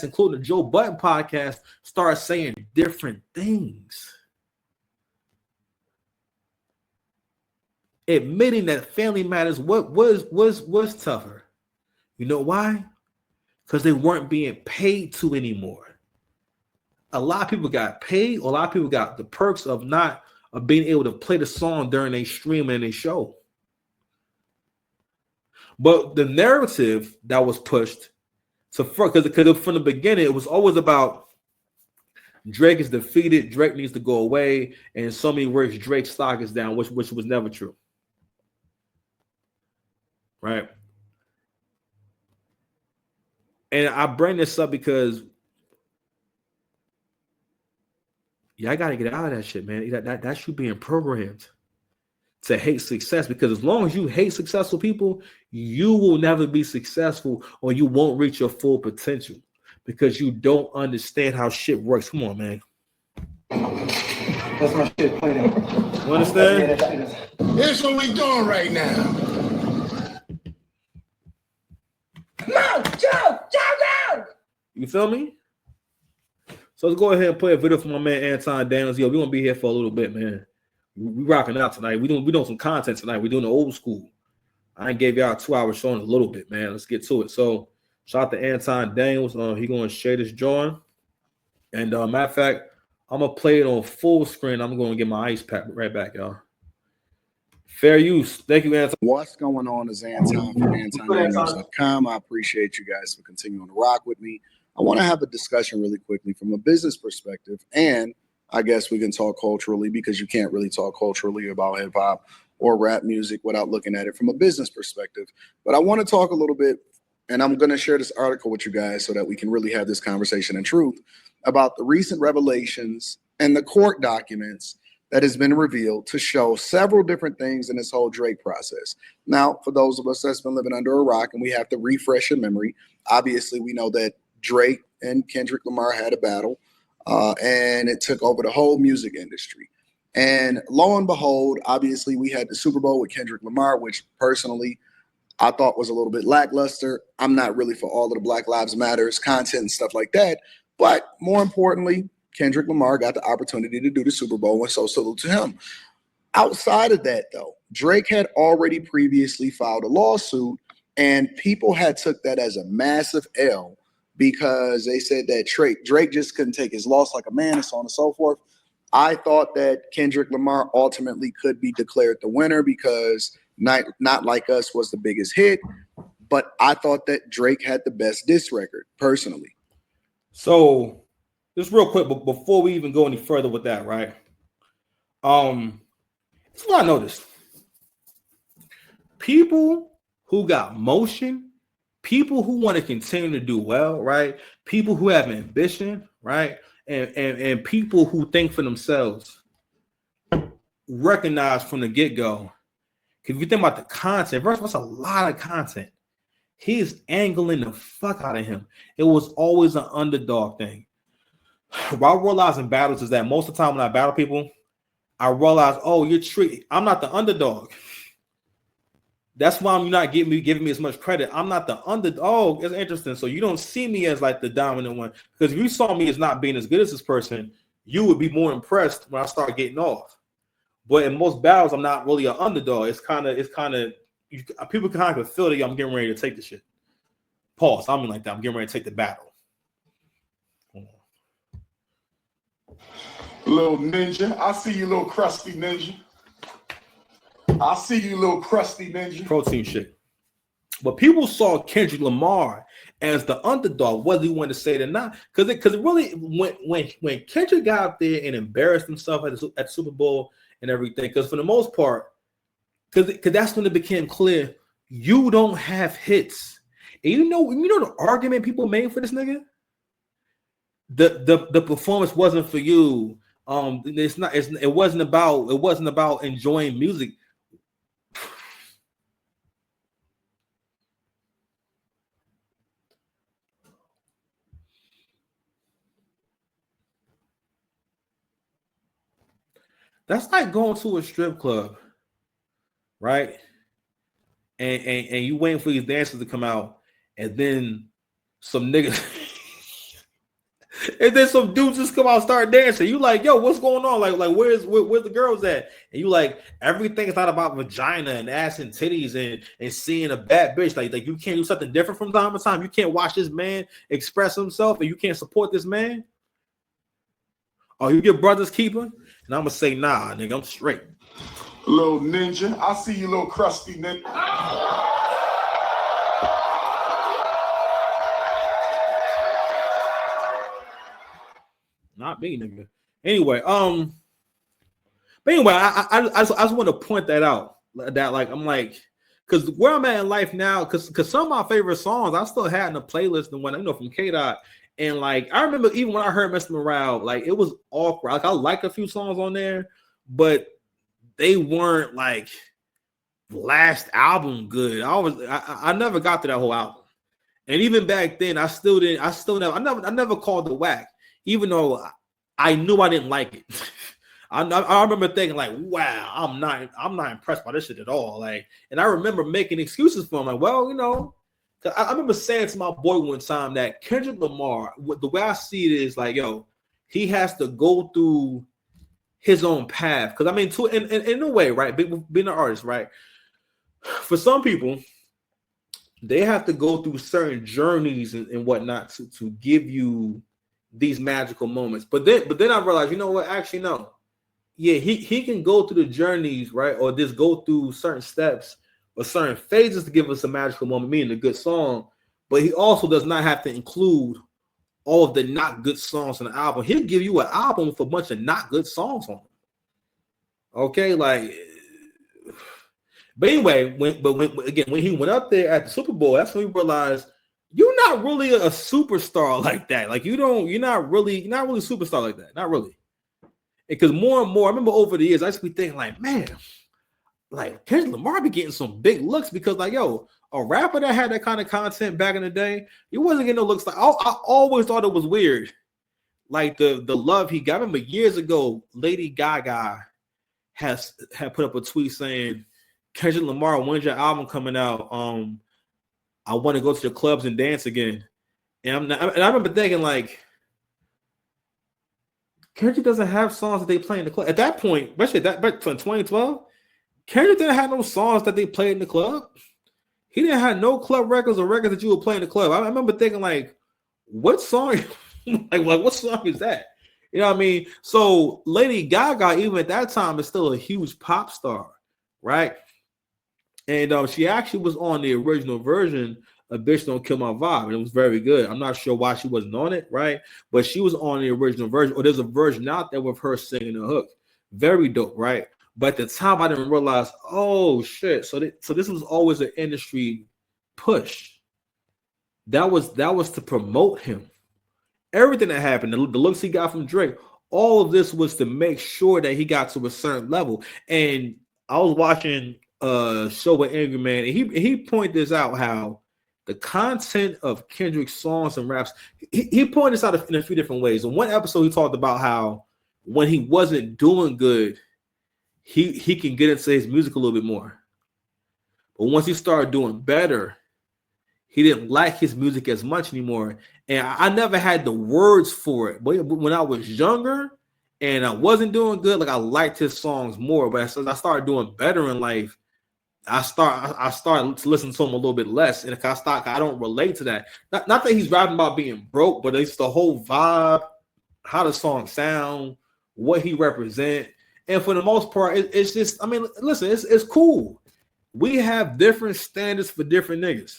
including the Joe Budden podcast, start saying different things. Admitting that family matters was tougher. You know why? Because they weren't being paid to anymore. A lot of people got paid. A lot of people got the perks of being able to play the song during a stream and a show. But the narrative that was pushed because from the beginning it was always about Drake is defeated, Drake needs to go away, and in so many words, Drake's stock is down, which was never true. Right. And I bring this up because I got to get out of that shit, man. That's you being programmed to hate success, because as long as you hate successful people, you will never be successful, or you won't reach your full potential because you don't understand how shit works. Come on, man. That's my shit played out. You understand? Here's what we doing right now. No, Joe! You feel me? So let's go ahead and play a video for my man Anton Daniels. Yo, we're gonna be here for a little bit, man. We rocking out tonight. We doing some content tonight. We're doing the old school. I gave y'all a 2-hour show in a little bit, man. Let's get to it. So shout out to Anton Daniels. He gonna share this joint. And matter of fact, I'm gonna play it on full screen. I'm gonna get my ice pack right back, y'all. Fair use. Thank you, Anton. What's going on is Anton from AntonDaniels.com. I appreciate you guys for continuing to rock with me. I want to have a discussion really quickly from a business perspective, and I guess we can talk culturally, because you can't really talk culturally about hip hop or rap music without looking at it from a business perspective. But I want to talk a little bit, and I'm going to share this article with you guys so that we can really have this conversation in truth about the recent revelations and the court documents that has been revealed to show several different things in this whole Drake process. Now, for those of us that's been living under a rock and we have to refresh your memory, obviously we know that Drake and Kendrick Lamar had a battle, and it took over the whole music industry. And lo and behold, obviously we had the Super Bowl with Kendrick Lamar, which personally I thought was a little bit lackluster. I'm not really for all of the Black Lives Matters content and stuff like that. But more importantly, Kendrick Lamar got the opportunity to do the Super Bowl, and so salute to him. Outside of that, though, Drake had already previously filed a lawsuit, and people had took that as a massive L because they said that Drake just couldn't take his loss like a man, and so on and so forth. I thought that Kendrick Lamar ultimately could be declared the winner because Not Like Us was the biggest hit, but I thought that Drake had the best diss record, personally. So just real quick, but before we even go any further with that, right? That's what I noticed. People who got motion, people who want to continue to do well, right? People who have ambition, right? And people who think for themselves recognize from the get-go. If you think about the content, first of all, it's a lot of content. He's angling the fuck out of him. It was always an underdog thing. What I realize in battles is that most of the time when I battle people, I realize, I'm not the underdog. That's why you're not giving me as much credit. I'm not the underdog. It's interesting. So you don't see me as like the dominant one. Because if you saw me as not being as good as this person, you would be more impressed when I start getting off. But in most battles, I'm not really an underdog. It's kind of people kind of feel that I'm getting ready to take the shit. Pause. I mean like that. I'm getting ready to take the battle. Little ninja. I see you, little crusty ninja. I see you, little crusty ninja. Protein shit. But people saw Kendrick Lamar as the underdog, whether you want to say it or not. Because it really, when Kendrick got out there and embarrassed himself at Super Bowl and everything, because for the most part, because that's when it became clear you don't have hits. And you know the argument people made for this nigga? The performance wasn't for you. It wasn't about enjoying music. That's like going to a strip club, right? And you waiting for these dancers to come out, and then some niggas And then some dudes just come out and start dancing. You like, yo, what's going on? Like where's the girls at? And you like, everything's not about vagina and ass and titties and seeing a bad bitch. Like you can't do something different from time to time. You can't watch this man express himself and you can't support this man. Oh, you your brother's keeper? And I'm gonna say, nah, nigga, I'm straight. Little ninja. I see you, little crusty ninja. Not me, nigga. Anyway, but anyway, I just want to point that out. That like I'm like, because where I'm at in life now, because some of my favorite songs I still had in the playlist and when I know from K-Dot. And like I remember even when I heard Mr. Morale, like it was awkward. Like I liked a few songs on there, but they weren't like last album good. I never got to that whole album. And even back then, I never called it whack, even though I knew I didn't like it. I remember thinking like, wow, I'm not impressed by this shit at all. Like, and I remember making excuses for him, like, well, you know, I remember saying to my boy one time that Kendrick Lamar, the way I see it is like, yo, he has to go through his own path. Because I mean, in a way, right, being an artist, right, for some people, they have to go through certain journeys and whatnot to give you these magical moments. But then I realized, you know what? Actually, no. Yeah, he can go through the journeys, right, or just go through certain steps or certain phases to give us a magical moment, meaning a good song. But he also does not have to include all of the not good songs on the album. He'll give you an album with a bunch of not good songs on it. Okay, like, but anyway, when he went up there at the Super Bowl, that's when we realized you're not really a superstar like that. Like you're not really a superstar like that. Not really. Because more and more, I remember over the years, I used to be thinking like, man, like Kendrick Lamar be getting some big looks because like, yo, a rapper that had that kind of content back in the day, he wasn't getting no looks. Like I always thought it was weird. Like the love he got. I remember years ago, Lady Gaga had put up a tweet saying, Kendrick Lamar, when's your album coming out? I want to go to the clubs and dance again. And I remember thinking like, Kendrick doesn't have songs that they play in the club. At that point, especially back in 2012, Kendrick didn't have no songs that they played in the club. He didn't have no club records or records that you would play in the club. I remember thinking like, what song? like what song is that? You know what I mean? So Lady Gaga, even at that time, is still a huge pop star, right? And she actually was on the original version of Bitch Don't Kill My Vibe, and it was very good. I'm not sure why she wasn't on it, right? But she was on the original version, or there's a version out there with her singing the hook. Very dope, right? But at the time, I didn't realize, oh shit. So this was always an industry push. That was to promote him. Everything that happened, the looks he got from Drake, all of this was to make sure that he got to a certain level. And I was watching a show with Angry Man, and he pointed this out, how the content of Kendrick's songs and raps, he pointed this out in a few different ways. In one episode, he talked about how when he wasn't doing good, he can get into his music a little bit more. But once he started doing better, he didn't like his music as much anymore. And I never had the words for it. But when I was younger and I wasn't doing good, like I liked his songs more. But as I started doing better in life, I started to listen to him a little bit less. And if I don't relate to that. Not that he's rapping about being broke, but it's the whole vibe, how the song sound, what he represent. And for the most part, it's just, I mean, listen, it's cool. We have different standards for different niggas.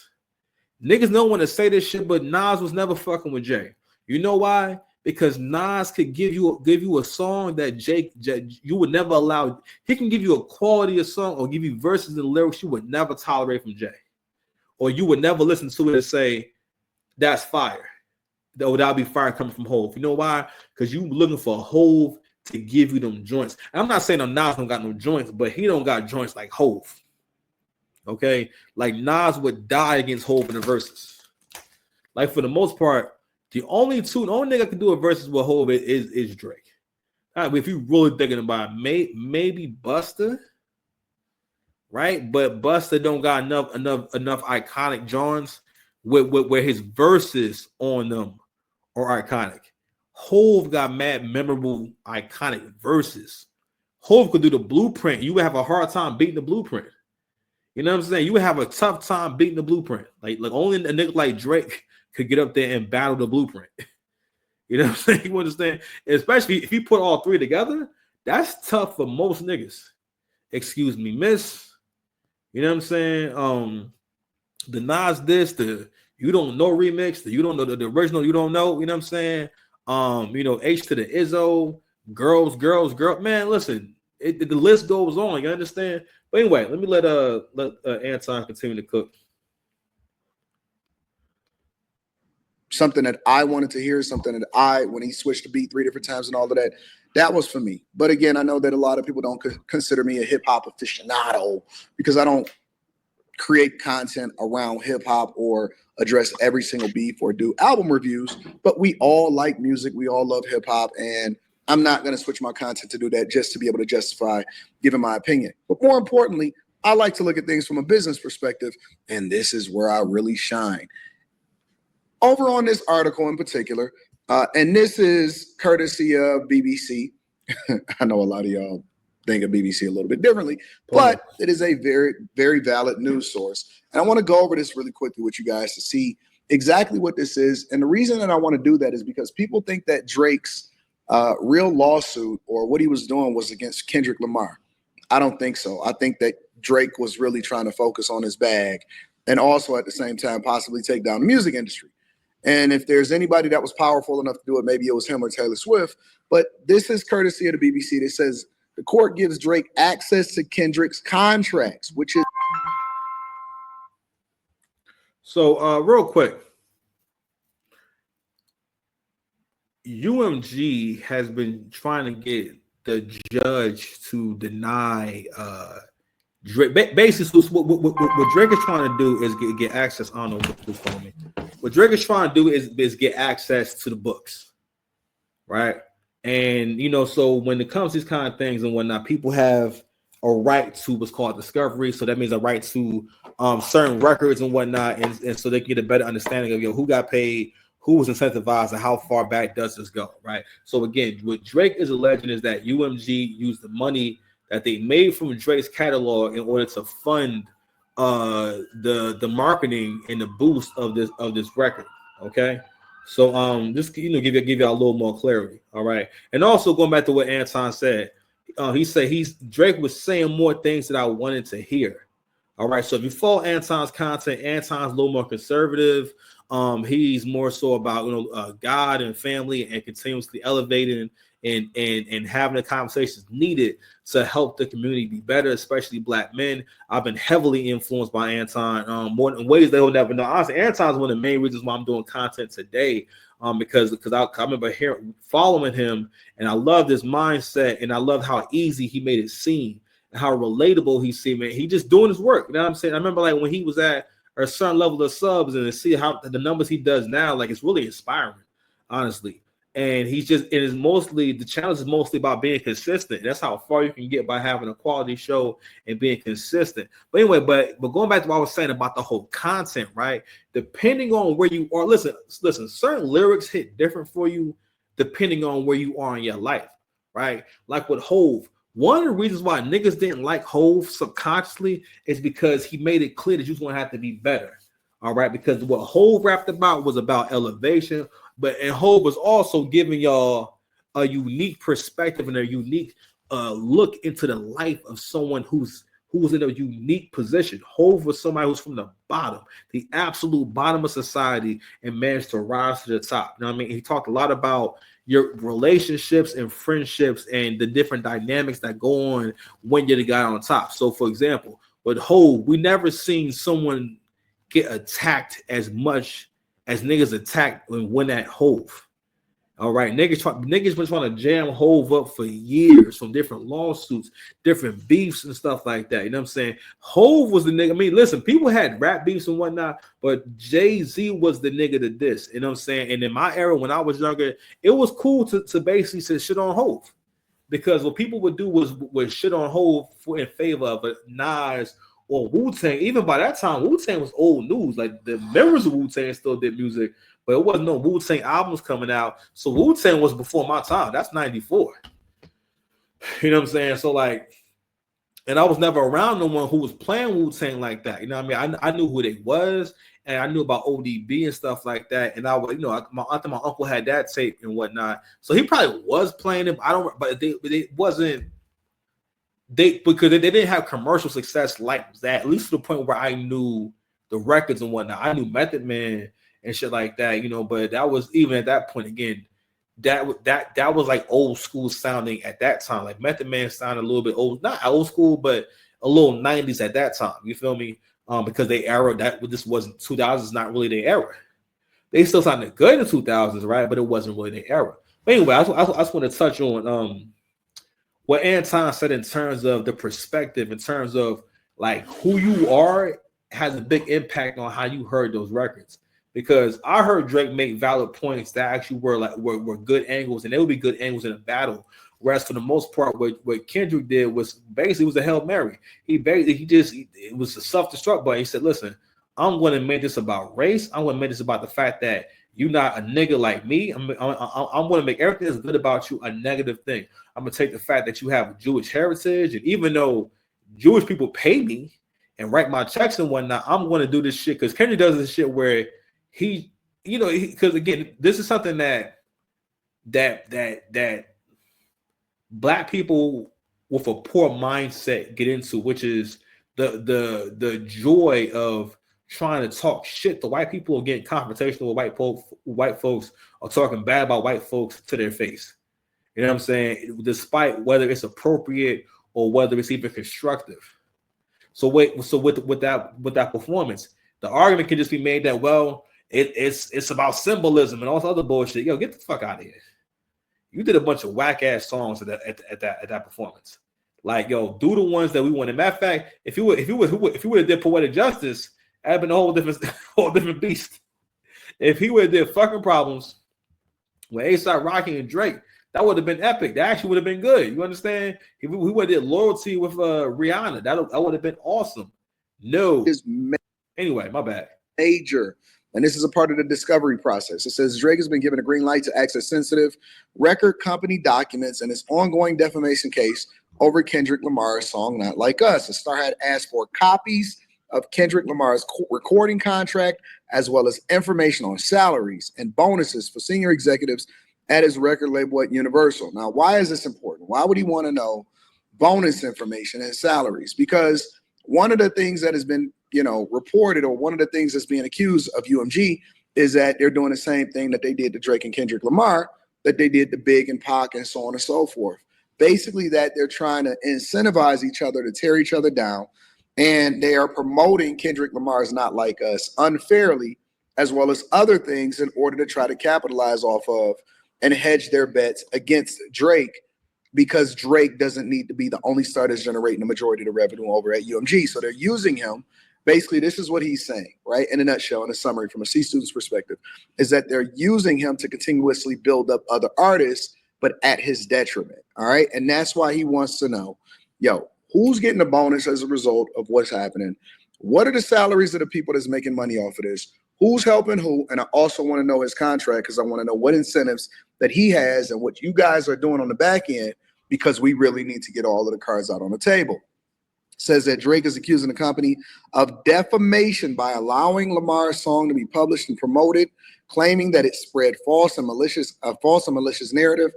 Niggas don't want to say this shit, but Nas was never fucking with Jay. You know why? Because Nas could give you a song that Jay you would never allow. He can give you a quality of song or give you verses and lyrics you would never tolerate from Jay. Or you would never listen to it and say, that's fire. That'll be fire coming from Hove. You know why? Because you looking for Hove to give you them joints. And I'm not saying Nas don't got no joints, but he don't got joints like Hove. Okay? Like Nas would die against Hove in the verses. Like for the most part, the only nigga that can do a verses with Hove is Drake. All right, if you really thinking about it, maybe Busta, right? But Busta don't got enough iconic joints where his verses on them are iconic. Hove got mad, memorable, iconic verses. Hove could do the Blueprint. You would have a hard time beating the Blueprint. You know what I'm saying? You would have a tough time beating the Blueprint. Like only a nigga like Drake could get up there and battle the Blueprint. You know what I'm saying? You understand? Especially if you put all three together, that's tough for most niggas. Excuse me, miss. You know what I'm saying? The Nas this, the You Don't Know remix, the You Don't Know, the original You Don't Know, you know what I'm saying? H to the Izzo, girls. Man, listen, the list goes on, you understand? But anyway, let me let Anton continue to cook. Something that I wanted to hear, something that when he switched the beat 3 different times and all of that was for me. But again, I know that a lot of people don't consider me a hip hop aficionado because I don't create content around hip hop or address every single beef or do album reviews. But we all like music. We all love hip hop. And I'm not going to switch my content to do that just to be able to justify giving my opinion. But more importantly, I like to look at things from a business perspective. And this is where I really shine. Over on this article in particular, and this is courtesy of BBC. I know a lot of y'all think of BBC a little bit differently, but it is a very, very valid news source. And I want to go over this really quickly with you guys to see exactly what this is. And the reason that I want to do that is because people think that Drake's real lawsuit or what he was doing was against Kendrick Lamar. I don't think so. I think that Drake was really trying to focus on his bag and also at the same time possibly take down the music industry. And if there's anybody that was powerful enough to do it, maybe it was him or Taylor Swift. But this is courtesy of the BBC that says the court gives Drake access to Kendrick's contracts, which is. So real quick, UMG has been trying to get the judge to deny Drake. Basically, what Drake is trying to do is get access. I don't know what's for me. What Drake is trying to do is get access to the books, right? And so when it comes to these kind of things and whatnot, people have a right to what's called discovery. So that means a right to certain records and whatnot, and so they can get a better understanding of who got paid, who was incentivized, and how far back does this go, right? So again, what Drake is alleging is that UMG used the money that they made from Drake's catalog in order to fund the marketing and the boost of this record. Okay, so just give you a little more clarity. All right, and also going back to what Anton said, he said Drake was saying more things that I wanted to hear. All right, so if you follow Anton's content, Anton's a little more conservative. He's more so about God and family and continuously elevating and having the conversations needed to help the community be better, especially Black men. I've been heavily influenced by Anton more in ways they'll never know. Honestly, Anton's one of the main reasons why I'm doing content today, because I remember following him, and I love this mindset, and I love how easy he made it seem, and how relatable he seemed. Man, he just doing his work. You know what I'm saying? I remember when he was at a certain level of subs, and to see how the numbers he does now, it's really inspiring, honestly. And the challenge is mostly about being consistent. That's how far you can get by having a quality show and being consistent. But anyway, but going back to what I was saying about the whole content, right? Depending on where you are, listen, certain lyrics hit different for you depending on where you are in your life, right? Like with Hove, one of the reasons why niggas didn't like Hove subconsciously is because he made it clear that you was going to have to be better, all right? Because what Hove rapped about was about elevation, and Hove was also giving y'all a unique perspective and a unique look into the life of someone who was in a unique position. Hove was somebody who's from the bottom, the absolute bottom of society, and managed to rise to the top. You know what I mean? He talked a lot about your relationships and friendships and the different dynamics that go on when you're the guy on top. So, for example, with Hove, we never seen someone get attacked as much as niggas attacked and win at Hove. All right, niggas been trying to jam Hove up for years from different lawsuits, different beefs and stuff like that. You know what I'm saying? Hove was the nigga. I mean, listen, people had rap beefs and whatnot, but Jay-Z was the nigga to this. You know what I'm saying? And in my era, when I was younger, it was cool to basically say shit on Hove, because what people would do was shit on Hove in favor of Nas or Wu-Tang. Even by that time, Wu-Tang was old news. Like the members of Wu-Tang still did music, but it wasn't no Wu-Tang albums coming out. So Wu-Tang was before my time. That's 94. You know what I'm saying? So like, and I was never around no one who was playing Wu-Tang like that. You know what I mean? I knew who they was, and I knew about ODB and stuff like that. And I was, you know, I think my uncle had that tape and whatnot. So he probably was playing it. But they wasn't. Because they didn't have commercial success like that, at least to the point where I knew the records and whatnot. I knew Method Man and shit like that, you know. But that was, even at that point, again, that was like old school sounding at that time. Like Method Man sounded a little bit old, not old school, but a little 90s at that time. You feel me? Because they era that this wasn't 2000s, not really their era. They still sounded good in the 2000s, right? But it wasn't really their era. But anyway, I just want to touch on what Anton said in terms of the perspective, in terms of like who you are, has a big impact on how you heard those records. Because I heard Drake make valid points that actually were good angles, and they would be good angles in a battle. Whereas for the most part, what Kendrick did was basically a Hail Mary. It was a self-destruct button. He said, listen, I'm going to make this about race. I'm going to make this about the fact that you're not a nigga like me. I'm going to make everything that's good about you a negative thing. I'm going to take the fact that you have Jewish heritage, and even though Jewish people pay me and write my checks and whatnot, I'm going to do this shit because Kendrick does this shit where he, you know, because again, this is something that Black people with a poor mindset get into, which is the joy of trying to talk shit to white people or getting confrontational with white folks or talking bad about white folks to their face. You know what I'm saying? Despite whether it's appropriate or whether it's even constructive. So with that performance, the argument can just be made that, well, it's about symbolism and all this other bullshit. Yo, get the fuck out of here. You did a bunch of whack ass songs at that performance. Like, yo, do the ones that we wanted. Matter of fact, if you would have did Poetic Justice, that'd been a whole different beast. If he would have did Fucking Problems with A$AP Rocky and Drake, that would have been epic. That actually would have been good. You understand? If we would have did Loyalty with Rihanna, that would have been awesome. No. Anyway, my bad. Major. And this is a part of the discovery process. It says Drake has been given a green light to access sensitive record company documents in his ongoing defamation case over Kendrick Lamar's song Not Like Us. The star had asked for copies of Kendrick Lamar's recording contract, as well as information on salaries and bonuses for senior executives at his record label at Universal. Now, why is this important? Why would he want to know bonus information and salaries? Because one of the things that has been, reported, or one of the things that's being accused of UMG, is that they're doing the same thing that they did to Drake and Kendrick Lamar, that they did to Big and Pac and so on and so forth. Basically, that they're trying to incentivize each other to tear each other down, and they are promoting Kendrick Lamar's Not Like Us unfairly, as well as other things, in order to try to capitalize off of and hedge their bets against Drake, because Drake doesn't need to be the only star that's generating the majority of the revenue over at UMG. So they're using him. Basically, this is what he's saying, right? In a nutshell, in a summary from a C student's perspective, is that they're using him to continuously build up other artists, but at his detriment, all right? And that's why he wants to know, yo, who's getting a bonus as a result of what's happening? What are the salaries of the people that's making money off of this? Who's helping who? And I also want to know his contract, because I want to know what incentives that he has and what you guys are doing on the back end, because we really need to get all of the cards out on the table. Says that Drake is accusing the company of defamation by allowing Lamar's song to be published and promoted, claiming that it spread false and malicious narrative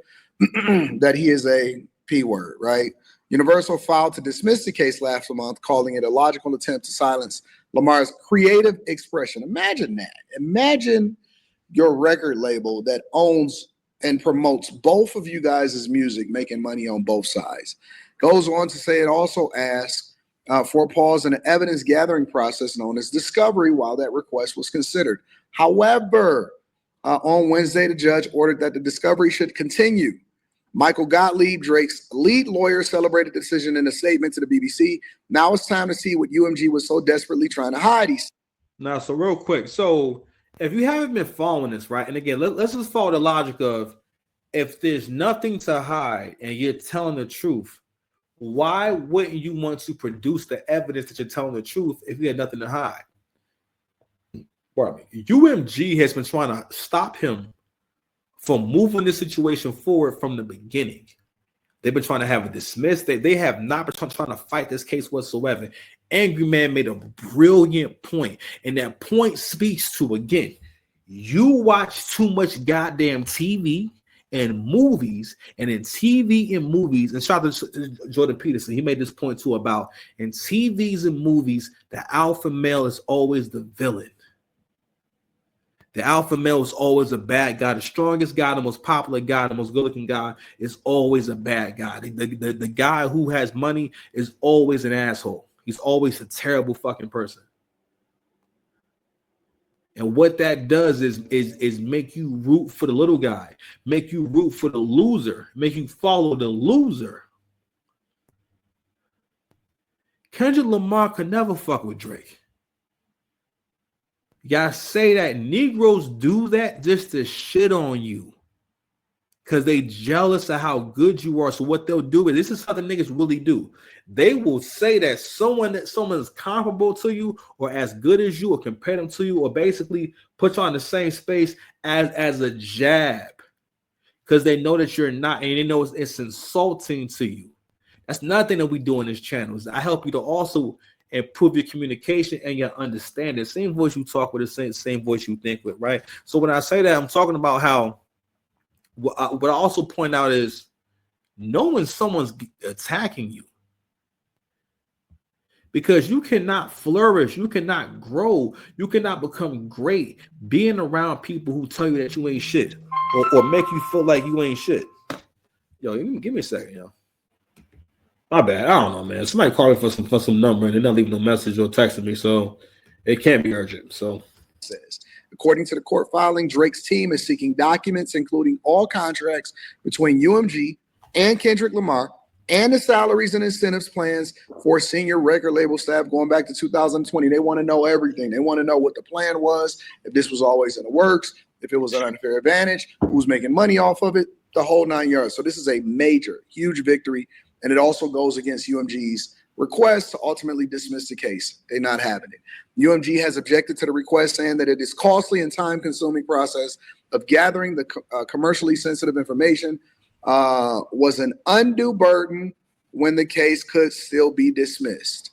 that he is a P word, right? Universal filed to dismiss the case last month, calling it a logical attempt to silence Lamar's creative expression. Imagine that. Imagine your record label that owns and promotes both of you guys' music, making money on both sides. Goes on to say it also asks for a pause in the evidence gathering process known as discovery while that request was considered. However, on Wednesday, the judge ordered that the discovery should continue. Michael Gottlieb, Drake's lead lawyer, celebrated the decision in a statement to the BBC. Now it's time to see what UMG was so desperately trying to hide. Now, so real quick. So if you haven't been following this, right? And again, let's just follow the logic of, if there's nothing to hide and you're telling the truth, why wouldn't you want to produce the evidence that you're telling the truth if you had nothing to hide? pardon me, UMG has been trying to stop him from moving this situation forward from the beginning. They've been trying to have it dismissed. They have not been trying to fight this case whatsoever. Angry Man made a brilliant point, and that point speaks to, again, you watch too much goddamn TV and movies, and in TV and movies, and shout out to Jordan Peterson, he made this point too about in TVs and movies, the alpha male is always the villain. The alpha male is always a bad guy. The strongest guy, the most popular guy, the most good-looking guy is always a bad guy. The guy who has money is always an asshole. He's always a terrible fucking person. And what that does is make you root for the little guy, make you root for the loser, make you follow the loser. Kendrick Lamar could never fuck with Drake. Y'all say that Negroes do that just to shit on you because they jealous of how good you are. So what they'll do is, this is how the niggas really do. They will say that someone is comparable to you or as good as you or compare them to you or basically put you on the same space as a jab because they know that you're not, and they know it's insulting to you. That's nothing that we do on this channel. I help you to also improve your communication and your understanding. Same voice you talk with, the same voice you think with, right? So when I say that, I'm talking about how what I also point out is knowing someone's attacking you, because you cannot flourish, you cannot grow, you cannot become great being around people who tell you that you ain't shit or make you feel like you ain't shit. Yo, give me a second, yo. My bad. I don't know, man. Somebody called me for some number and they're not leaving no message or texting me, so it can't be urgent. So, says, according to the court filing, Drake's team is seeking documents including all contracts between UMG and Kendrick Lamar and the salaries and incentives plans for senior record label staff going back to 2020. They want to know everything. They want to know what the plan was, if this was always in the works, if it was an unfair advantage, who's making money off of it, the whole 9 yards. So this is a major, huge victory. And it also goes against UMG's request to ultimately dismiss the case. They're not having it. UMG has objected to the request, saying that it is costly and time-consuming process of gathering the commercially sensitive information was an undue burden when the case could still be dismissed.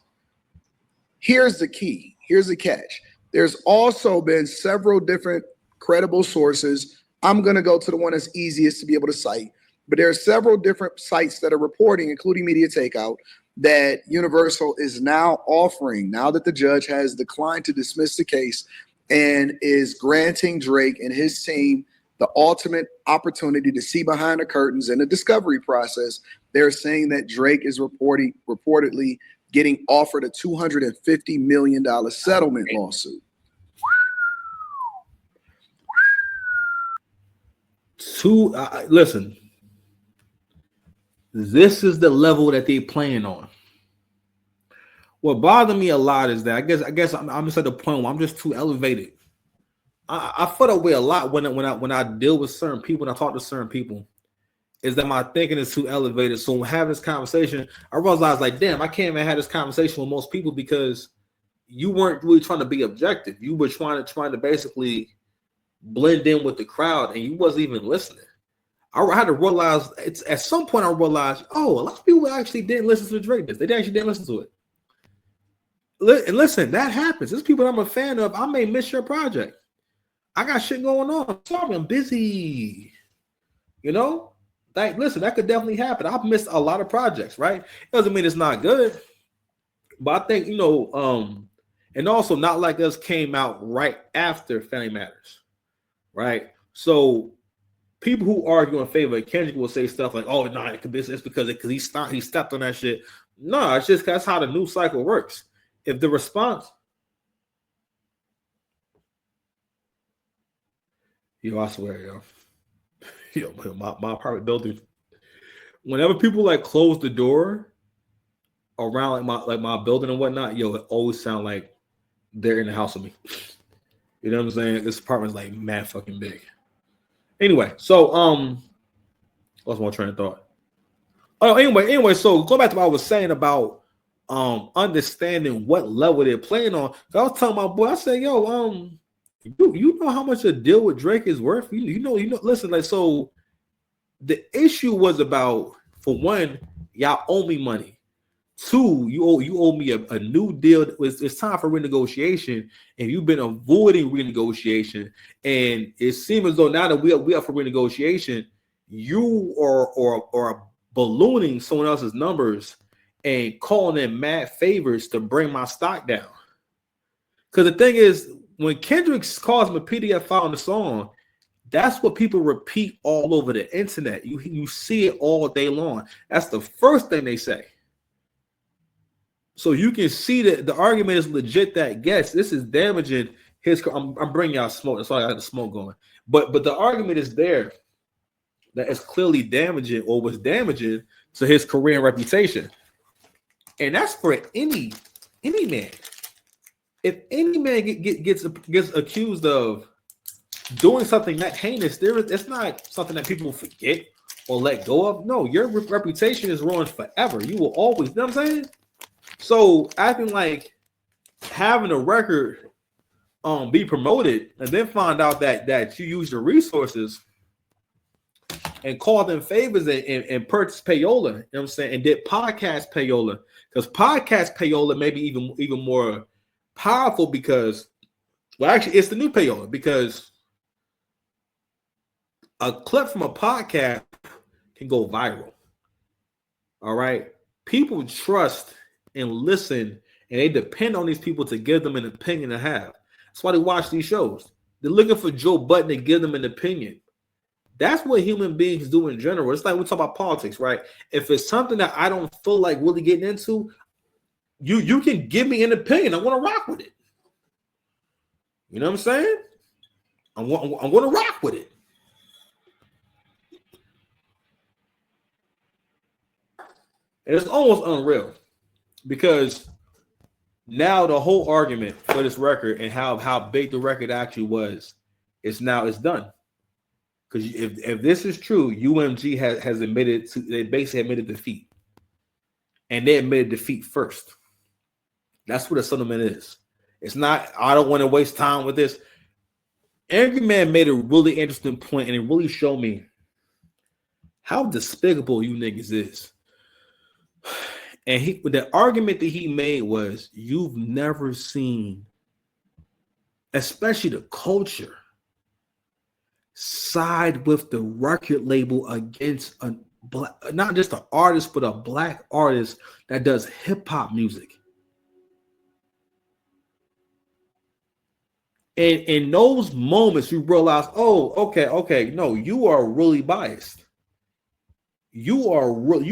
Here's the key. Here's the catch. There's also been several different credible sources. I'm going to go to the one that's easiest to be able to cite. But there are several different sites that are reporting, including Media Takeout, that Universal is now offering, now that the judge has declined to dismiss the case and is granting Drake and his team the ultimate opportunity to see behind the curtains in the discovery process. They're saying that Drake is reportedly getting offered a $250 million settlement lawsuit. Listen. This is the level that they're playing on. What bothered me a lot is that I guess I'm just at the point where I'm just too elevated. I feel that way a lot when I deal with certain people, when I talk to certain people, is that my thinking is too elevated. So when having this conversation, I realized like, damn, I can't even have this conversation with most people because you weren't really trying to be objective. You were trying to basically blend in with the crowd, and you wasn't even listening. I had to realize it's at some point I realized, oh, a lot of people actually didn't listen to Drake. They actually didn't listen to it. And listen, that happens. There's people I'm a fan of. I may miss your project. I got shit going on. Sorry, I'm busy. You know, like, listen, that could definitely happen. I've missed a lot of projects, right? It doesn't mean it's not good, but I think, you know, and also Not Like Us came out right after Family Matters, right? So people who argue in favor of Kendrick will say stuff like, "Oh, no, it's because he stepped on that shit." No, it's just that's how the news cycle works. If the response, I swear, my apartment building, whenever people like close the door around my building and whatnot, it always sound like they're in the house with me. You know what I'm saying? This apartment's like mad fucking big. Anyway, so lost my train of thought. Oh, anyway, so go back to what I was saying about understanding what level they're playing on. I was telling my boy, I said, You know how much a deal with Drake is worth. You know. Listen, like, so the issue was about, for one, y'all owe me money. Two, you owe me a new deal. It's time for renegotiation, and you've been avoiding renegotiation. And it seems as though now that we are for renegotiation, you are ballooning someone else's numbers and calling in mad favors to bring my stock down. Because the thing is, when Kendrick calls him a PDF file on the song, that's what people repeat all over the internet. You see it all day long. That's the first thing they say. So you can see that the argument is legit. That this is damaging his. I'm bringing y'all smoke. That's why I got the smoke going. But the argument is there that it's clearly damaging, or was damaging, to his career and reputation. And that's for any man. If any man gets accused of doing something that heinous, it's not something that people forget or let go of. No, your reputation is ruined forever. You will always. You know what I'm saying? So acting like having a record be promoted and then find out that you use your resources and call them favors and purchase payola, you know what I'm saying, and did podcast payola, because podcast payola may be even more powerful, because, well, actually it's the new payola, because a clip from a podcast can go viral. All right, people trust and listen, and they depend on these people to give them an opinion to have. That's why they watch these shows. They're looking for Joe Budden to give them an opinion. That's what human beings do in general. It's like we talk about politics, right? If it's something that I don't feel like really getting into, you can give me an opinion. I want to rock with it. You know what I'm saying? I'm going to rock with it. And it's almost unreal, because now the whole argument for this record and how big the record actually was, it's done. Because if this is true, UMG has admitted they basically admitted defeat, and they admitted defeat first. That's what the settlement is. It's not, I don't want to waste time with this. Angry Man made a really interesting point, and it really showed me how despicable you niggas is. And the argument that he made was, you've never seen, especially the culture, side with the record label against a black, not just an artist, but a black artist that does hip hop music. And in those moments, you realize, oh, okay, no, you are really biased. You are really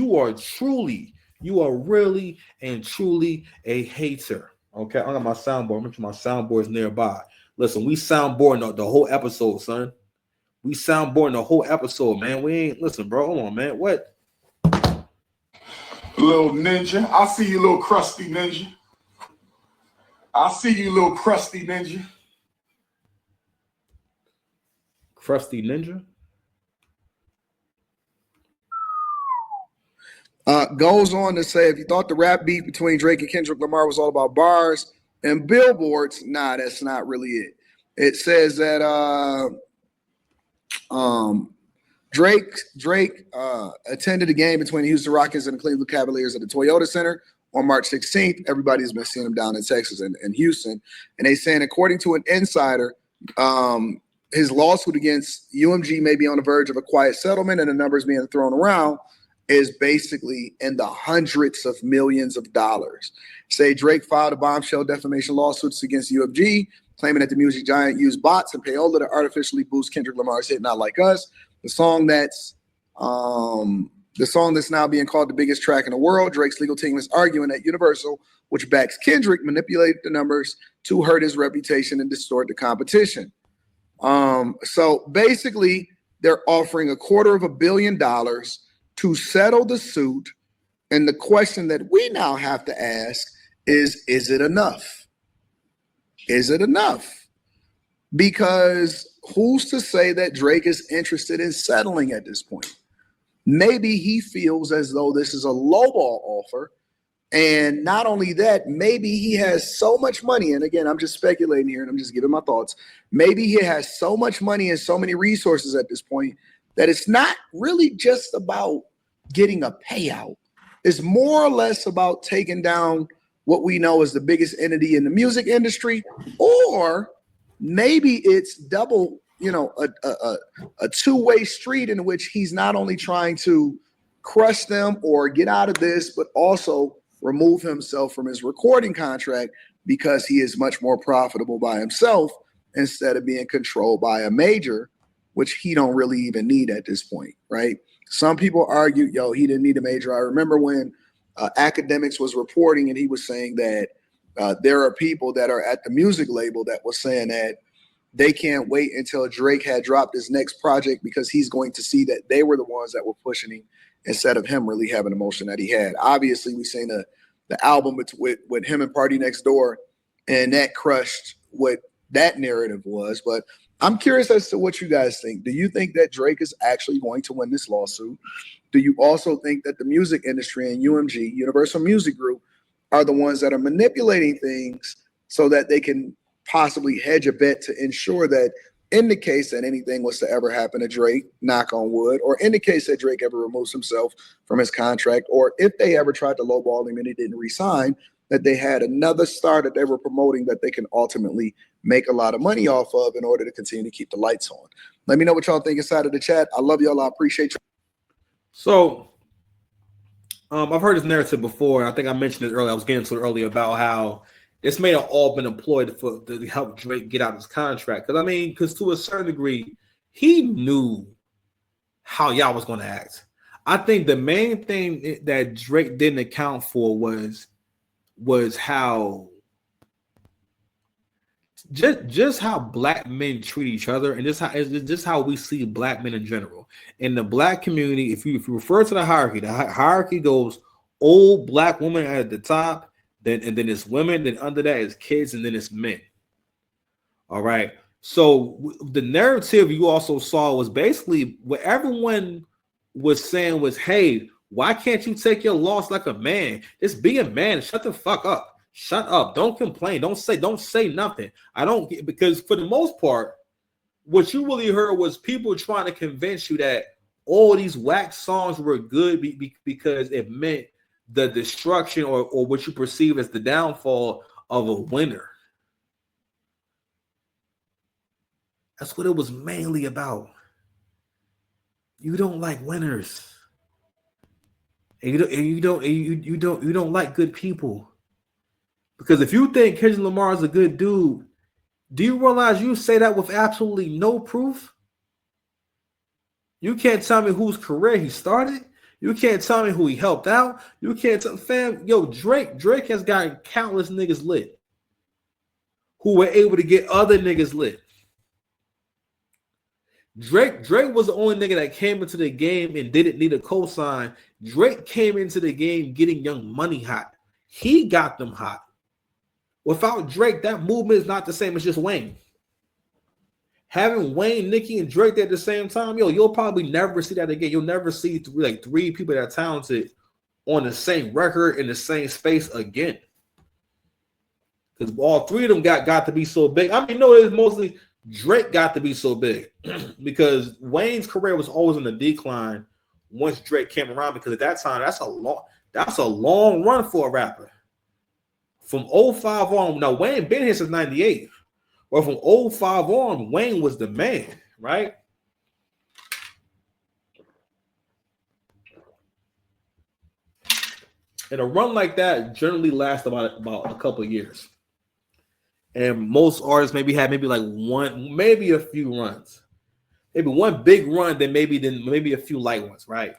and truly a hater. Okay, I got my soundboard. Make sure my soundboard's nearby. Listen, we soundboarding the whole episode, son. We soundboarding the whole episode, man. We ain't, listen, bro. Hold on, man. What? Little ninja. I see you, little crusty ninja. I see you, little crusty ninja. Crusty ninja? Goes on to say, if you thought the rap beef between Drake and Kendrick Lamar was all about bars and billboards, nah, that's not really it. It says that Drake attended a game between the Houston Rockets and the Cleveland Cavaliers at the Toyota Center on March 16th. Everybody's been seeing him down in Texas and Houston. And they saying, according to an insider, his lawsuit against UMG may be on the verge of a quiet settlement, and the numbers being thrown around is basically in the hundreds of millions of dollars. Say Drake filed a bombshell defamation lawsuits against UMG, claiming that the music giant used bots and payola to artificially boost Kendrick Lamar's hit "Not Like Us," the song that's now being called the biggest track in the world. Drake's legal team is arguing that Universal, which backs Kendrick, manipulated the numbers to hurt his reputation and distort the competition. So basically, they're offering $250 million to settle the suit. And the question that we now have to ask is it enough? Is it enough? Because who's to say that Drake is interested in settling at this point? Maybe he feels as though this is a lowball offer And not only that, maybe he has so much money. And again, I'm just speculating here and I'm just giving my thoughts. Maybe he has so much money and so many resources at this point that it's not really just about getting a payout. It's more or less about taking down what we know is the biggest entity in the music industry, or maybe it's double, a two-way street in which he's not only trying to crush them or get out of this, but also remove himself from his recording contract because he is much more profitable by himself instead of being controlled by a major, which he don't really even need at this point, right? Some people argue, he didn't need a major. I remember when Academics was reporting and he was saying that there are people that are at the music label that was saying that they can't wait until Drake had dropped his next project because he's going to see that they were the ones that were pushing him instead of him really having the emotion that he had. Obviously, we seen the album with him and Party Next Door, and that crushed what that narrative was. But I'm curious as to what you guys think. Do you think that Drake is actually going to win this lawsuit? Do you also think that the music industry and UMG, Universal Music Group, are the ones that are manipulating things so that they can possibly hedge a bet to ensure that in the case that anything was to ever happen to Drake, knock on wood, or in the case that Drake ever removes himself from his contract, or if they ever tried to lowball him and he didn't resign, that they had another star that they were promoting that they can ultimately make a lot of money off of in order to continue to keep the lights on. Let me know what y'all think inside of the chat. I love y'all. I appreciate you. So I've heard this narrative before. I think I mentioned it earlier. I was getting to it earlier about how this may have all been employed to help Drake get out of his contract. Because to a certain degree, he knew how y'all was going to act. I think the main thing that Drake didn't account for was how just how black men treat each other, and just how we see black men in general. In the black community, if you refer to the hierarchy goes old black woman at the top, then it's women, then under that is kids, and then it's men. All right. So the narrative you also saw was basically what everyone was saying was, hey, why can't you take your loss like a man? Just be a man. Shut the fuck up. Shut up. Don't complain. Don't say nothing. Because for the most part, what you really heard was people trying to convince you that all these whack songs were good because it meant the destruction or what you perceive as the downfall of a winner. That's what it was mainly about. You don't like winners. And you don't like good people. Because if you think Kendrick Lamar is a good dude, do you realize you say that with absolutely no proof? You can't tell me whose career he started. You can't tell me who he helped out. You can't tell Drake has gotten countless niggas lit who were able to get other niggas lit. Drake was the only nigga that came into the game and didn't need a cosign. Drake came into the game getting Young Money hot. He got them hot. Without Drake, that movement is not the same as just Wayne. Having Wayne, Nicki, and Drake at the same time, you'll probably never see that again. You'll never see three people that are talented on the same record in the same space again. Because all three of them got to be so big. It's mostly Drake got to be so big because Wayne's career was always on the decline once Drake came around, because at that time, that's a long run for a rapper. From 05 on, now Wayne been here since 98. Well, from 05 on, Wayne was the man, right? And a run like that generally lasts about a couple of years. And most artists maybe like one, maybe a few runs. Maybe one big run, then maybe a few light ones, right?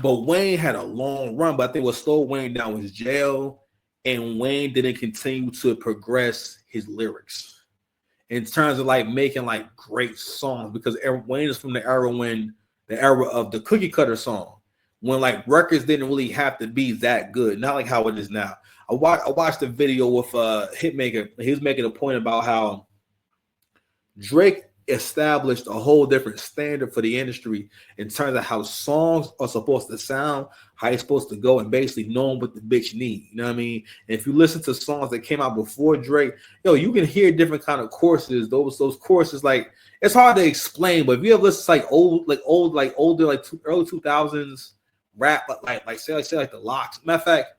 But Wayne had a long run, but I think what slowed Wayne down was jail. And Wayne didn't continue to progress his lyrics in terms of making great songs, because Wayne is from the era of the cookie cutter song, when records didn't really have to be that good, not like how it is now. I watched the video with Hitmaker. He was making a point about how Drake established a whole different standard for the industry in terms of how songs are supposed to sound, how it's supposed to go, and basically knowing what the bitch need. You know what I mean? And if you listen to songs that came out before Drake, you can hear different kind of choruses. Those choruses, like, it's hard to explain, but if you ever listen to older early 2000s rap, like say the Locks. Matter of fact,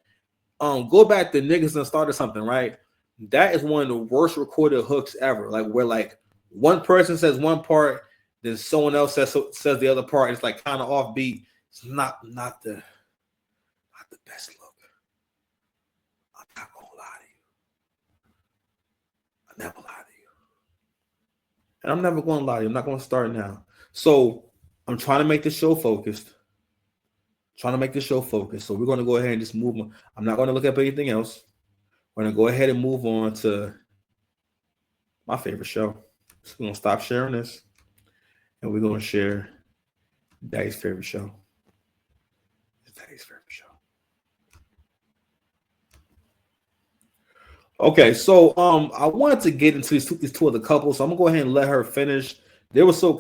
go back to Niggas Done Started Something, right? That is one of the worst recorded hooks ever. Like, where like one person says one part, then someone else says the other part. It's like kind of offbeat. It's not the best look. I'm not gonna lie to you. I never lie to you, and I'm never gonna lie to you. I'm not gonna start now. So I'm trying to make the show focused. So we're gonna go ahead and just move on. I'm not gonna look up anything else. We're gonna go ahead and move on to my favorite show. So we're gonna stop sharing this, and we're gonna share Daddy's favorite show. Daddy's favorite show. Okay, so I wanted to get into these two other couples. So I'm gonna go ahead and let her finish. They were so